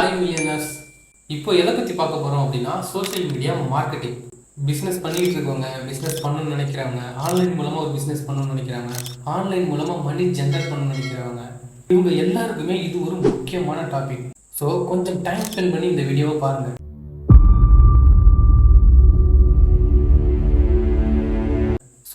Hi millionaires. இப்போ எதை பற்றி பார்க்க போகிறோம் அப்படின்னா சோஷியல் மீடியா மார்க்கெட்டிங். பிஸ்னஸ் பண்ணிகிட்டு இருக்கவங்க, பிஸ்னஸ் பண்ணணும்னு நினைக்கிறவங்க, ஆன்லைன் மூலமாக ஒரு பிஸ்னஸ் பண்ணணும்னு நினைக்கிறாங்க, ஆன்லைன் மூலமாக மணி ஜென்ரேட் பண்ணணும்னு நினைக்கிறவங்க, இவங்க எல்லாருக்குமே இது ஒரு முக்கியமான டாபிக். ஸோ கொஞ்சம் டைம் ஸ்பெண்ட் பண்ணி இந்த வீடியோவை பாருங்கள்.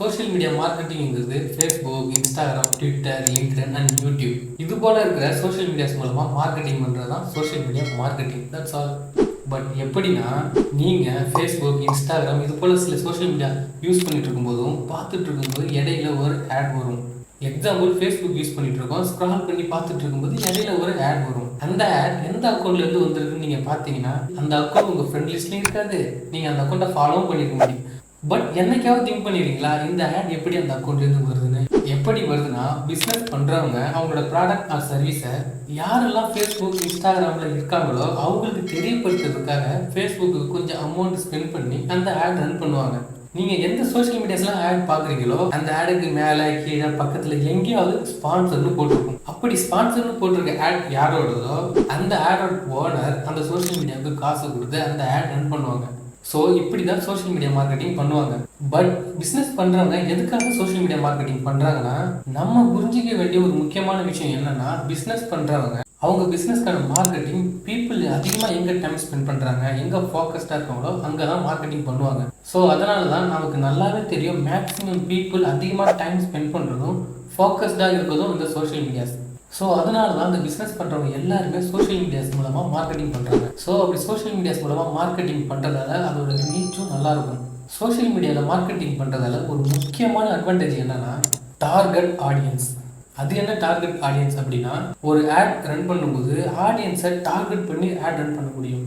சோஷியல் மீடியா மார்க்கெட்டிங்கிறது Facebook, Instagram, Twitter, LinkedIn and YouTube இது போல இருக்கிற சோஷியல் மீடியாஸ் மூலமாக மார்க்கெட்டிங் பண்ணுறது தான் social media marketing. That's all. But எப்படின்னா நீங்கள் ஃபேஸ்புக், இன்ஸ்டாகிராம் இது போல் சில சோஷியல் மீடியா யூஸ் பண்ணிட்டு இருக்கும்போதும் பார்த்துட்டு இருக்கும்போது இடையில ஒரு ஆட் வரும். எக்ஸாம்பிள், ஃபேஸ்புக் யூஸ் பண்ணிட்டு இருக்கோம், ஸ்க்ரால் பண்ணி பார்த்துட்டு இருக்கும்போது இடையில ஒரு ஆட் வரும். அந்த ஆட் எந்த அக்கௌண்ட்லேருந்து வந்துருக்குன்னு நீங்கள் பார்த்தீங்கன்னா அந்த அக்கௌண்ட் உங்கள் ஃப்ரெண்ட் லிஸ்ட்லேயும் இருக்காது, நீங்கள் அந்த அக்கௌண்ட்டை ஃபாலோவும் பண்ணிருக்க முடியும். பட் என்னைக்காவது திங்க் பண்ணிடுறீங்களா இந்த ஆட் எப்படி அந்த அக்கௌண்ட்லேருந்து வருதுன்னு? எப்படி வருதுன்னா, பிஸ்னஸ் பண்ணுறவங்க அவங்களோட ப்ராடக்ட் ஆர் சர்வீஸை யாரெல்லாம் ஃபேஸ்புக், இன்ஸ்டாகிராமில் இருக்காங்களோ அவங்களுக்கு தெரியப்படுத்துறதுக்காக ஃபேஸ்புக்கு கொஞ்சம் அமௌண்ட் ஸ்பெண்ட் பண்ணி அந்த ஆட் ரன் பண்ணுவாங்க. நீங்கள் எந்த சோஷியல் மீடியாஸ்லாம் ஆட் பார்க்குறீங்களோ அந்த ஆடுக்கு மேலே கீழே பக்கத்தில் எங்கேயாவது ஸ்பான்சர்னு போட்டிருக்கும். அப்படி ஸ்பான்சர்னு போட்டிருக்க ஆட் யாரோடதோ அந்த ஆடோட ஓனர் அந்த சோஷியல் மீடியாவுக்கு காசு கொடுத்து அந்த ஆட் ரன் பண்ணுவாங்க. ஸோ இப்படி தான் சோஷியல் மீடியா மார்க்கெட்டிங் பண்ணுவாங்க. பட் பிஸ்னஸ் பண்ணுறவங்க எதுக்காக சோஷியல் மீடியா மார்க்கெட்டிங் பண்ணுறாங்கன்னா, நம்ம புரிஞ்சிக்க வேண்டிய ஒரு முக்கியமான விஷயம் என்னன்னா, பிஸ்னஸ் பண்ணுறவங்க அவங்க பிஸ்னஸ்க்கான மார்க்கெட்டிங் பீப்புள் அதிகமாக எங்கே டைம் ஸ்பெண்ட் பண்ணுறாங்க, எங்கே ஃபோக்கஸ்டாக இருக்காங்களோ அங்கே தான் மார்க்கெட்டிங் பண்ணுவாங்க. ஸோ அதனால தான் நமக்கு நல்லாவே தெரியும் மேக்ஸிமம் பீப்புள் அதிகமாக டைம் ஸ்பெண்ட் பண்ணுறதும் ஃபோக்கஸ்டாக இருக்கிறதும் இந்த சோஷியல் மீடியாஸ். ஸோ அதனால தான் அந்த பிஸ்னஸ் பண்ணுறவங்க எல்லாருமே சோஷியல் மீடியாஸ் மூலமாக மார்க்கெட்டிங் பண்ணுறாங்க. ஸோ அப்படி சோஷியல் மீடியாஸ் மூலமாக மார்க்கெட்டிங் பண்ணுறதால அதோட ரீச்சும் நல்லாயிருக்கும். சோஷியல் மீடியாவில் மார்க்கெட்டிங் பண்ணுறதால ஒரு முக்கியமான அட்வான்டேஜ் என்னென்னா டார்கெட் ஆடியன்ஸ். அது என்ன டார்கெட் ஆடியன்ஸ் அப்படின்னா, ஒரு ஆட் ரன் பண்ணும்போது ஆடியன்ஸை டார்கெட் பண்ணி ஆட் ரன் பண்ண முடியும்.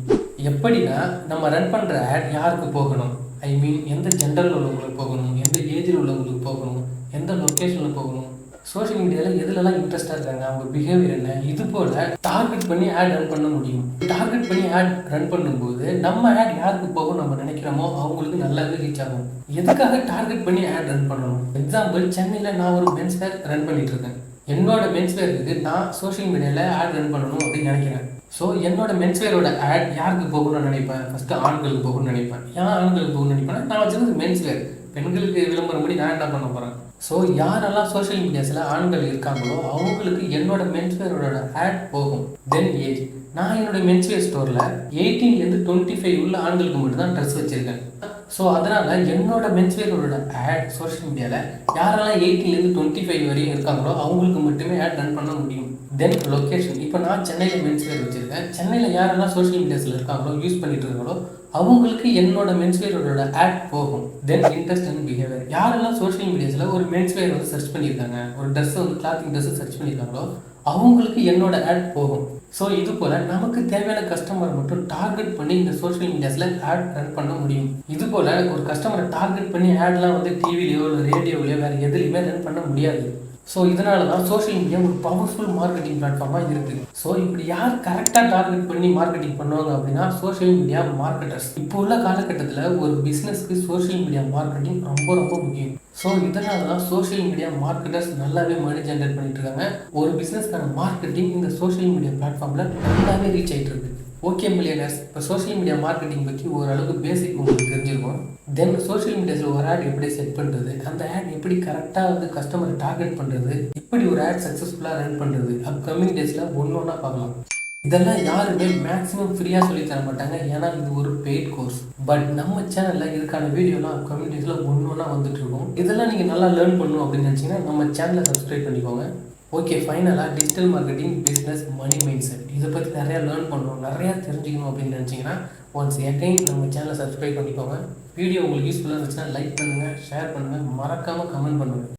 எப்படின்னா, நம்ம ரன் பண்ணுற ஆட் யாருக்கு போகணும், ஐ மீன் எந்த ஜெண்டரில் உள்ளவங்களுக்கு போகணும், எந்த ஏஜில் உள்ளவங்களுக்கு போகணும், எந்த லொக்கேஷனில் போகணும், சோஷியல் மீடியாவில் எதுலலாம் இன்ட்ரெஸ்டாக இருக்காங்க, அவங்க பிஹேவியர் என்ன, இது போல் டார்கெட் பண்ணி ஆட் ரன் பண்ண முடியும். டார்கெட் பண்ணி ஆட் ரன் பண்ணும்போது நம்ம ஆட் யாருக்கு போகும் நம்ம நினைக்கிறோமோ அவங்களுக்கு நல்லாவே ரீச் ஆகும். எதுக்காக டார்கெட் பண்ணி ஆட் ரன் பண்ணணும்? எக்ஸாம்பிள், சென்னையில் நான் ஒரு மென்ஸ்வேர் ரன் பண்ணிட்டு இருக்கேன். என்னோட மென்ஸ்வேருக்கு நான் சோஷியல் மீடியாவில் ஆட் ரன் பண்ணணும் அப்படின்னு நினைக்கிறேன். ஸோ என்னோட மென்ஸ்வேரோட ஆட் யாருக்கு போகணும்னு நினைப்பேன்? ஃபஸ்ட்டு ஆண்களுக்கு போகணும்னு நினைப்பேன். ஏன் ஆண்களுக்கு போகணும்னு நினைப்பேன்? நான் வச்சுருந்து மென்ஸ்வேர், பெண்களுக்கு விளம்பரம் படி நான் என்ன பண்ண போகிறேன்? ஸோ யாரெல்லாம் சோஷியல் மீடியாஸில் ஆண்கள் இருக்காங்களோ அவங்களுக்கு என்னோட மென்ஸ்வேரோட ஆட் போகும். தென் ஏஜ், நான் என்னோட மென்ஸ்வேர் ஸ்டோரில் 18 to 25 உள்ள ஆண்களுக்கு மட்டும்தான் ட்ரெஸ் வச்சுருக்கேன். ஸோ அதனால் என்னோட மென்ஸ்வேரோட ஆட் சோஷியல் மீடியாவில் யாரெல்லாம் 18 to 25 வரையும் இருக்காங்களோ அவங்களுக்கு மட்டுமே ஆட் ரன் பண்ண முடியும். தென் லொக்கேஷன், இப்போ நான் சென்னையில் மென்ஸ்வேர் வச்சுருக்கேன். சென்னையில் யாரெல்லாம் சோஷியல் மீடியாஸில் இருக்காங்களோ யூஸ் பண்ணிட்டு இருக்காங்களோ அவங்களுக்கு என்னோட மென்ஸ்வேரோட ஆட் போகும். தென் இன்ட்ரெஸ்ட் அண்ட் பிஹேவியர், யாரெல்லாம் சோஷியல் மீடியாஸில் ஒரு மென்ஸ்வேர் வந்து சர்ச் பண்ணியிருக்காங்க, ஒரு ட்ரெஸ் வந்து கிளாத்திங் ட்ரெஸ்ஸை சர்ச் பண்ணியிருக்காங்களோ அவங்களுக்கு என்னோட ஆட் போகும். ஸோ இது போல் நமக்கு தேவையான கஸ்டமர் மட்டும் டார்கெட் பண்ணி இந்த சோஷியல் மீடியாஸில் ஆட் ரன் பண்ண முடியும். இது போல் ஒரு கஸ்டமரை டார்கெட் பண்ணி ஆட்லாம் வந்து டிவிலையோ இல்லை ரேடியோவிலையோ வேறு எதுலையுமே ரன் பண்ண முடியாது. ஸோ இதனால தான் சோஷியல் மீடியா ஒரு பவர்ஃபுல் மார்க்கெட்டிங் பிளாட்ஃபார்மாக இருக்குது. ஸோ இப்படி யார் கரெக்டாக டார்கெட் பண்ணி மார்க்கெட்டிங் பண்ணுவாங்க அப்படின்னா சோஷியல் மீடியா மார்க்கெட்டர்ஸ். இப்போ உள்ள காலகட்டத்தில் ஒரு பிஸ்னஸ்க்கு சோஷியல் மீடியா மார்க்கெட்டிங் ரொம்ப ரொம்ப முக்கியம். ஸோ இதனால தான் சோஷியல் மீடியா மார்க்கெட்டர்ஸ் நல்லாவே மணி ஜென்ரேட் பண்ணிட்டு இருக்காங்க. ஒரு பிஸ்னஸ்க்கான மார்க்கெட்டிங் இந்த சோஷியல் மீடியா பிளாட்ஃபார்மில் நல்லாவே ரீச் ஆகிட்டு இருக்கு. ஓகே மில்லியனர்ஸ், இப்போ சோஷியல் மீடியா மார்க்கெட்டிங் பற்றி ஓரளவுக்கு பேசிக் உங்களுக்கு தெரிஞ்சிருக்கும். தென் சோஷியல் மீடியாஸில் ஒரு ஆட் எப்படி செட் பண்ணுறது, அந்த ஆட் எப்படி கரெக்டாக வந்து கஸ்டமரை டார்கெட் பண்ணுறது, எப்படி ஒரு ஆட் சக்ஸஸ்ஃபுல்லாக ரன் பண்ணுறது, அப்கமிங் டேஸில் ஒன்று ஒன்றா பார்க்கலாம். இதெல்லாம் யாருமே மேக்ஸிமம் ஃப்ரீயாக சொல்லி தர மாட்டாங்க, ஏன்னா இது ஒரு பெய்ட் கோர்ஸ். பட் நம்ம சேனலில் இதுக்கான வீடியோலாம் அப்கமிங் டேஸில் ஒன்று ஒன்றா வந்துட்டு இருக்கும். இதெல்லாம் நீங்கள் நல்லா லேர்ன் பண்ணணும் அப்படின்னு நினச்சிங்கன்னா நம்ம சேனலை சப்ஸ்கிரைப் பண்ணிக்கோங்க. ஓகே, ஃபைனலாக டிஜிட்டல் மார்க்கெட்டிங், பிஸ்னஸ், மணி மைண்ட் செட் இதை பற்றி நிறையா லேர்ன் பண்ணணும், நிறையா தெரிஞ்சுக்கணும் அப்படின்னு நினச்சிங்கன்னா ஒன்ஸ் எகைன் நம்ம சேனலை சப்ஸ்கிரைப் பண்ணிக்கோங்க. வீடியோ உங்களுக்கு யூஸ்ஃபுல்லாக இருந்துச்சுன்னா லைக் பண்ணுங்கள், ஷேர் பண்ணுங்கள், மறக்காமல் கமெண்ட் பண்ணுங்கள்.